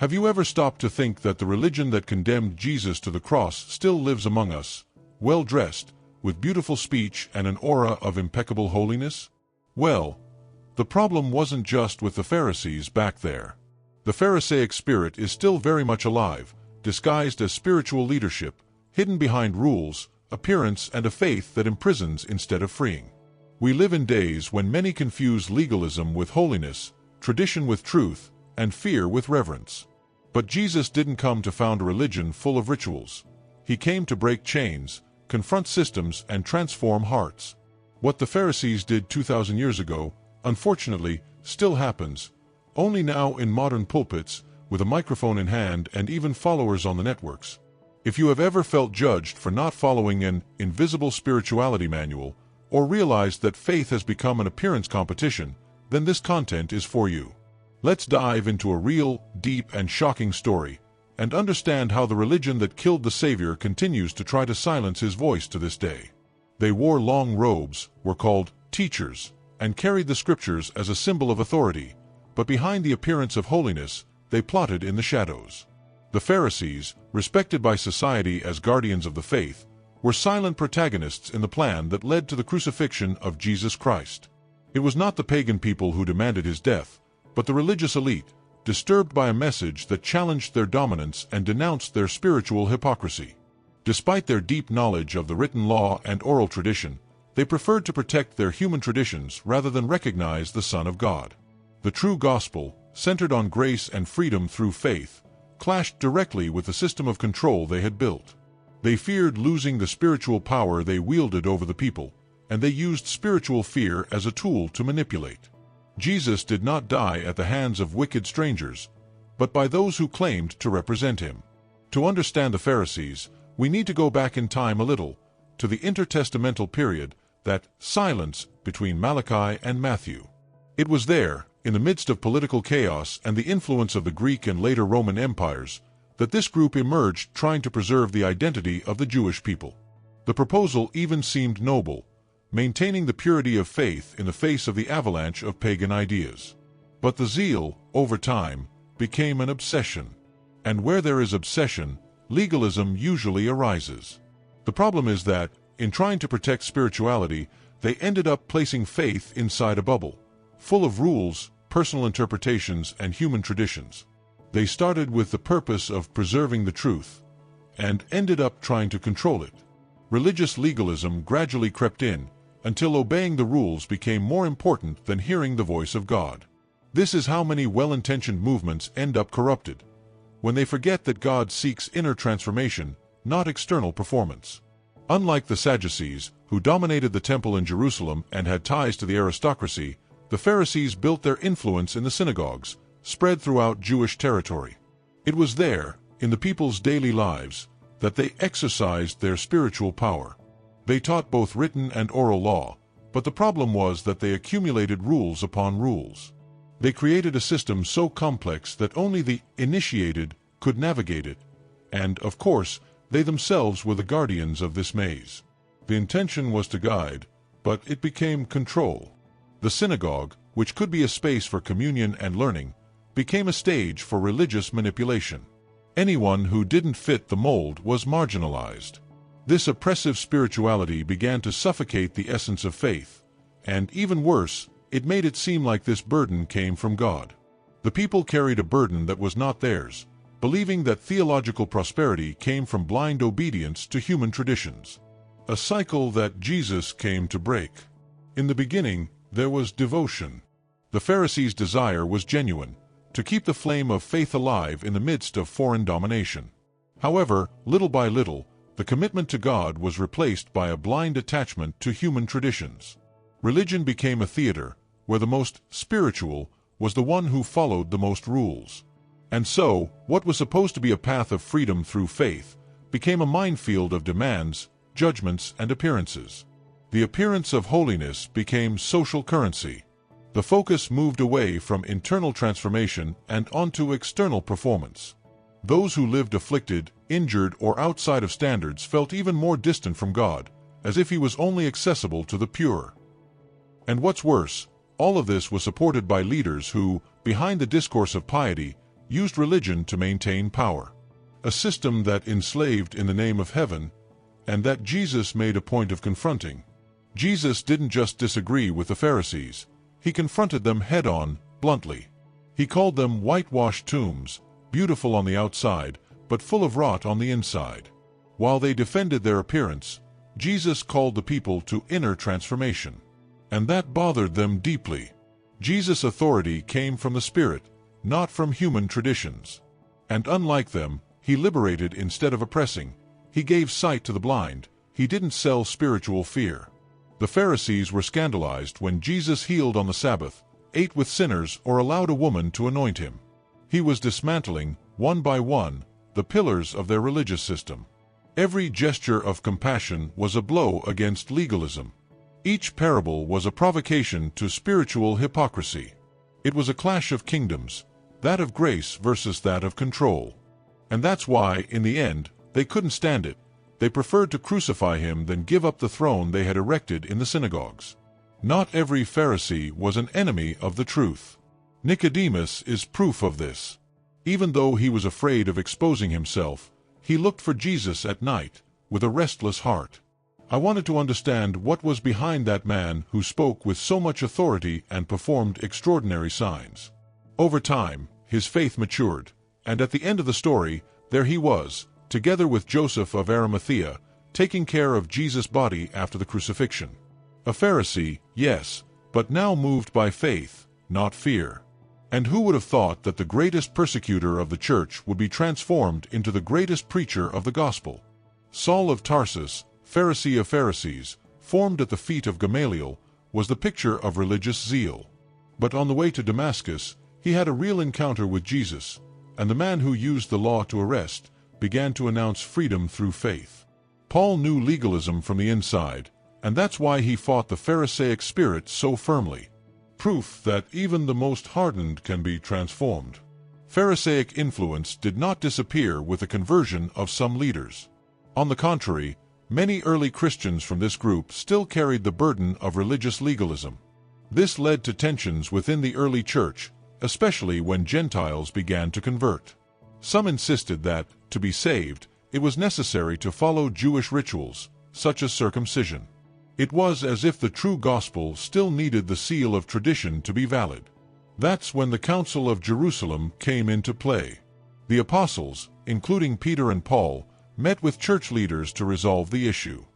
Have you ever stopped to think that the religion that condemned Jesus to the cross still lives among us, well-dressed, with beautiful speech and an aura of impeccable holiness? Well, the problem wasn't just with the Pharisees back there. The Pharisaic spirit is still very much alive, disguised as spiritual leadership, hidden behind rules, appearance, and a faith that imprisons instead of freeing. We live in days when many confuse legalism with holiness, tradition with truth, and fear with reverence. But Jesus didn't come to found a religion full of rituals. He came to break chains, confront systems, and transform hearts. What the Pharisees did 2,000 years ago, unfortunately, still happens, only now in modern pulpits, with a microphone in hand and even followers on the networks. If you have ever felt judged for not following an invisible spirituality manual, or realized that faith has become an appearance competition, then this content is for you. Let's dive into a real, deep, and shocking story, and understand how the religion that killed the Savior continues to try to silence his voice to this day. They wore long robes, were called teachers, and carried the scriptures as a symbol of authority, but behind the appearance of holiness, they plotted in the shadows. The Pharisees, respected by society as guardians of the faith, were silent protagonists in the plan that led to the crucifixion of Jesus Christ. It was not the pagan people who demanded his death, but the religious elite, disturbed by a message that challenged their dominance and denounced their spiritual hypocrisy. Despite their deep knowledge of the written law and oral tradition, they preferred to protect their human traditions rather than recognize the Son of God. The true gospel, centered on grace and freedom through faith, clashed directly with the system of control they had built. They feared losing the spiritual power they wielded over the people, and they used spiritual fear as a tool to manipulate. Jesus did not die at the hands of wicked strangers, but by those who claimed to represent him. To understand the Pharisees, we need to go back in time a little, to the intertestamental period, that silence between Malachi and Matthew. It was there, in the midst of political chaos and the influence of the Greek and later Roman empires, that this group emerged trying to preserve the identity of the Jewish people. The proposal even seemed noble, maintaining the purity of faith in the face of the avalanche of pagan ideas. But the zeal, over time, became an obsession. And where there is obsession, legalism usually arises. The problem is that, in trying to protect spirituality, they ended up placing faith inside a bubble, full of rules, personal interpretations, and human traditions. They started with the purpose of preserving the truth, and ended up trying to control it. Religious legalism gradually crept in, until obeying the rules became more important than hearing the voice of God. This is how many well-intentioned movements end up corrupted, when they forget that God seeks inner transformation, not external performance. Unlike the Sadducees, who dominated the temple in Jerusalem and had ties to the aristocracy, the Pharisees built their influence in the synagogues, spread throughout Jewish territory. It was there, in the people's daily lives, that they exercised their spiritual power. They taught both written and oral law, but the problem was that they accumulated rules upon rules. They created a system so complex that only the initiated could navigate it, and, of course, they themselves were the guardians of this maze. The intention was to guide, but it became control. The synagogue, which could be a space for communion and learning, became a stage for religious manipulation. Anyone who didn't fit the mold was marginalized. This oppressive spirituality began to suffocate the essence of faith, and even worse, it made it seem like this burden came from God. The people carried a burden that was not theirs, believing that theological prosperity came from blind obedience to human traditions. A cycle that Jesus came to break. In the beginning, there was devotion. The Pharisees' desire was genuine, to keep the flame of faith alive in the midst of foreign domination. However, little by little, the commitment to God was replaced by a blind attachment to human traditions. Religion became a theater, where the most spiritual was the one who followed the most rules. And so, what was supposed to be a path of freedom through faith became a minefield of demands, judgments, and appearances. The appearance of holiness became social currency. The focus moved away from internal transformation and onto external performance. Those who lived afflicted, injured, or outside of standards felt even more distant from God, as if he was only accessible to the pure. And what's worse, all of this was supported by leaders who, behind the discourse of piety, used religion to maintain power. A system that enslaved in the name of heaven, and that Jesus made a point of confronting. Jesus didn't just disagree with the Pharisees, he confronted them head-on, bluntly. He called them whitewashed tombs, beautiful on the outside, but full of rot on the inside. While they defended their appearance, Jesus called the people to inner transformation. And that bothered them deeply. Jesus' authority came from the Spirit, not from human traditions. And unlike them, he liberated instead of oppressing. He gave sight to the blind. He didn't sell spiritual fear. The Pharisees were scandalized when Jesus healed on the Sabbath, ate with sinners, or allowed a woman to anoint him. He was dismantling, one by one, the pillars of their religious system. Every gesture of compassion was a blow against legalism. Each parable was a provocation to spiritual hypocrisy. It was a clash of kingdoms, that of grace versus that of control. And that's why, in the end, they couldn't stand it. They preferred to crucify him than give up the throne they had erected in the synagogues. Not every Pharisee was an enemy of the truth. Nicodemus is proof of this. Even though he was afraid of exposing himself, he looked for Jesus at night, with a restless heart. I wanted to understand what was behind that man who spoke with so much authority and performed extraordinary signs. Over time, his faith matured, and at the end of the story, there he was, together with Joseph of Arimathea, taking care of Jesus' body after the crucifixion. A Pharisee, yes, but now moved by faith, not fear. And who would have thought that the greatest persecutor of the church would be transformed into the greatest preacher of the gospel? Saul of Tarsus, Pharisee of Pharisees, formed at the feet of Gamaliel, was the picture of religious zeal. But on the way to Damascus, he had a real encounter with Jesus, and the man who used the law to arrest began to announce freedom through faith. Paul knew legalism from the inside, and that's why he fought the Pharisaic spirit so firmly. Proof that even the most hardened can be transformed. Pharisaic influence did not disappear with the conversion of some leaders. On the contrary, many early Christians from this group still carried the burden of religious legalism. This led to tensions within the early church, especially when Gentiles began to convert. Some insisted that, to be saved, it was necessary to follow Jewish rituals, such as circumcision. It was as if the true gospel still needed the seal of tradition to be valid. That's when the Council of Jerusalem came into play. The apostles, including Peter and Paul, met with church leaders to resolve the issue.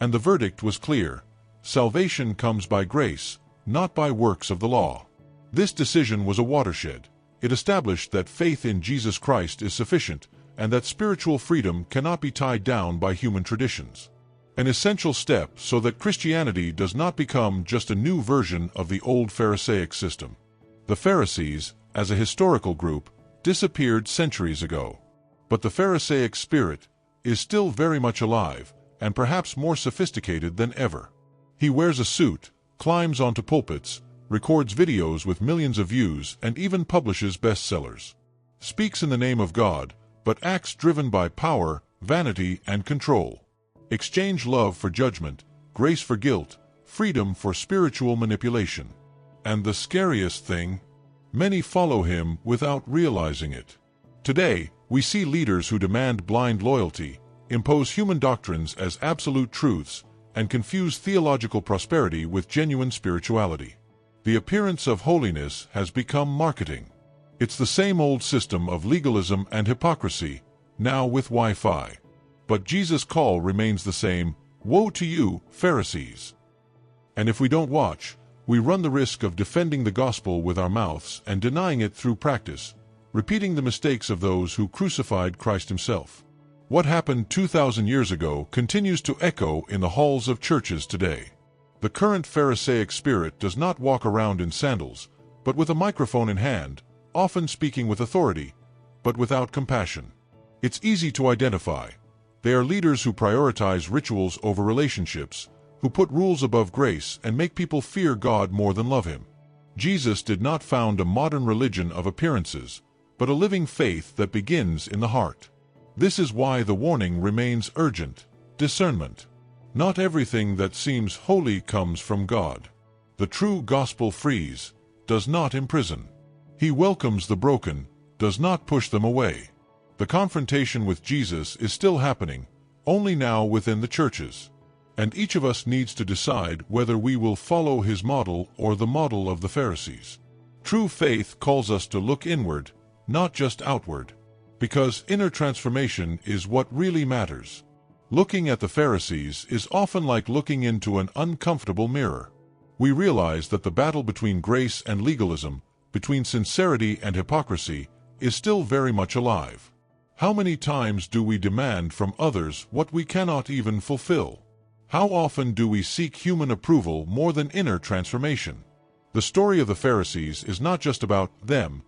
And the verdict was clear: salvation comes by grace, not by works of the law. This decision was a watershed. It established that faith in Jesus Christ is sufficient, and that spiritual freedom cannot be tied down by human traditions. An essential step so that Christianity does not become just a new version of the old Pharisaic system. The Pharisees, as a historical group, disappeared centuries ago. But the Pharisaic spirit is still very much alive, and perhaps more sophisticated than ever. He wears a suit, climbs onto pulpits, records videos with millions of views, and even publishes bestsellers. Speaks in the name of God, but acts driven by power, vanity, and control. Exchange love for judgment, grace for guilt, freedom for spiritual manipulation. And the scariest thing, many follow him without realizing it. Today, we see leaders who demand blind loyalty, impose human doctrines as absolute truths, and confuse theological prosperity with genuine spirituality. The appearance of holiness has become marketing. It's the same old system of legalism and hypocrisy, now with Wi-Fi. But Jesus' call remains the same: woe to you, Pharisees! And if we don't watch, we run the risk of defending the gospel with our mouths and denying it through practice, repeating the mistakes of those who crucified Christ himself. What happened 2,000 years ago continues to echo in the halls of churches today. The current Pharisaic spirit does not walk around in sandals, but with a microphone in hand, often speaking with authority, but without compassion. It's easy to identify. They are leaders who prioritize rituals over relationships, who put rules above grace and make people fear God more than love him. Jesus did not found a modern religion of appearances, but a living faith that begins in the heart. This is why the warning remains urgent: discernment. Not everything that seems holy comes from God. The true gospel frees, does not imprison. He welcomes the broken, does not push them away. The confrontation with Jesus is still happening, only now within the churches. And each of us needs to decide whether we will follow his model or the model of the Pharisees. True faith calls us to look inward, not just outward, because inner transformation is what really matters. Looking at the Pharisees is often like looking into an uncomfortable mirror. We realize that the battle between grace and legalism, between sincerity and hypocrisy, is still very much alive. How many times do we demand from others what we cannot even fulfill? How often do we seek human approval more than inner transformation? The story of the Pharisees is not just about them,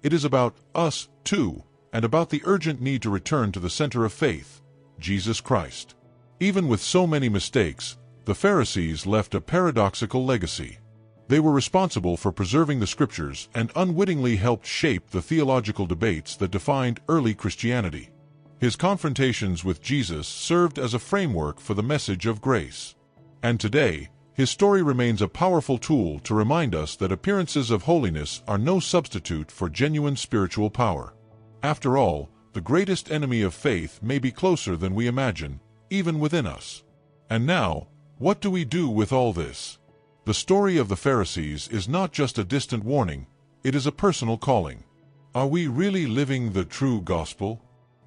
it is about us too, and about the urgent need to return to the center of faith, Jesus Christ. Even with so many mistakes, the Pharisees left a paradoxical legacy. They were responsible for preserving the Scriptures and unwittingly helped shape the theological debates that defined early Christianity. His confrontations with Jesus served as a framework for the message of grace. And today, his story remains a powerful tool to remind us that appearances of holiness are no substitute for genuine spiritual power. After all, the greatest enemy of faith may be closer than we imagine, even within us. And now, what do we do with all this? The story of the Pharisees is not just a distant warning, it is a personal calling. Are we really living the true gospel?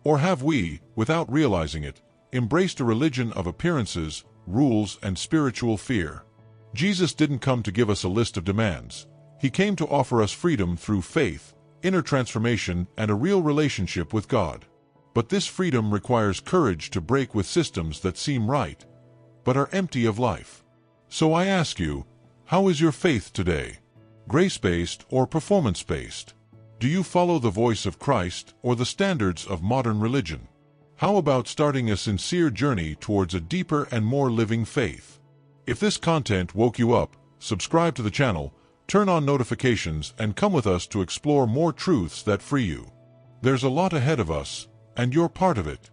Or have we, without realizing it, embraced a religion of appearances, rules, and spiritual fear? Jesus didn't come to give us a list of demands. He came to offer us freedom through faith, inner transformation, and a real relationship with God. But this freedom requires courage to break with systems that seem right, but are empty of life. So I ask you, how is your faith today? Grace-based or performance-based? Do you follow the voice of Christ or the standards of modern religion? How about starting a sincere journey towards a deeper and more living faith? If this content woke you up, subscribe to the channel, turn on notifications, and come with us to explore more truths that free you. There's a lot ahead of us, and you're part of it.